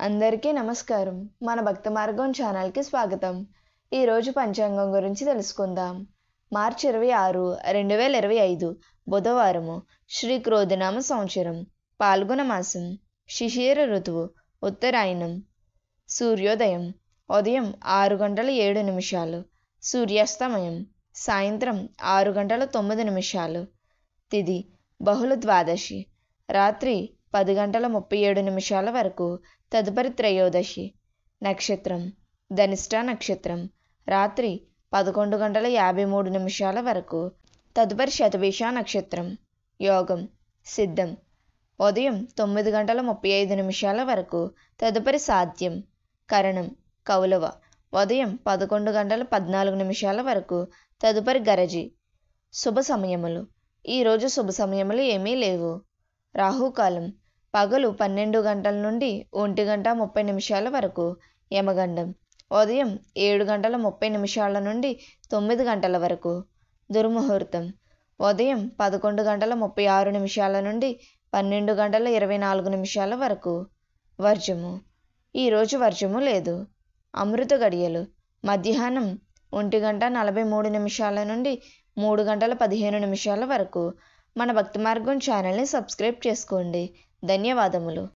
అందరికీ నమస్కారం. మన భక్త మార్గం ఛానల్కి స్వాగతం. ఈరోజు పంచాంగం గురించి తెలుసుకుందాం. మార్చి 26, 2025 బుధవారము. శ్రీ క్రోధినామ సంవత్సరం, పాల్గొన మాసం, శిశిర ఋతువు, ఉత్తరాయణం. సూర్యోదయం ఉదయం 6:07, సూర్యాస్తమయం సాయంత్రం 6:09. తిథి బహుళ ద్వాదశి, రాత్రి 10:37 వరకు, తదుపరి త్రయోదశి. నక్షత్రం ధనిష్ట నక్షత్రం, రాత్రి 11:53 వరకు, తదుపరి శతభిష నక్షత్రం. యోగం సిద్ధం ఉదయం 9:35 వరకు, తదుపరి సాధ్యం. కరణం కౌలవ ఉదయం 11:14 వరకు, తదుపరి గరజి. శుభ సమయములు. ఈరోజు శుభ సమయములు ఏమీ లేవు. రాహుకాలం పగలు 12 గంటల నుండి 1:30 వరకు, యమగండం ఉదయం 7:30 నుండి 9 గంటల వరకు, దుర్ముహూర్తం ఉదయం 11:36 నుండి 12:24 వరకు, వర్జము ఈరోజు వర్జము లేదు. అమృత గడియలు మధ్యాహ్నం 1:43 నుండి 3:15 వరకు. మన భక్తి మార్గం ఛానల్ని సబ్స్క్రైబ్ చేసుకోండి. ధన్యవాదములు.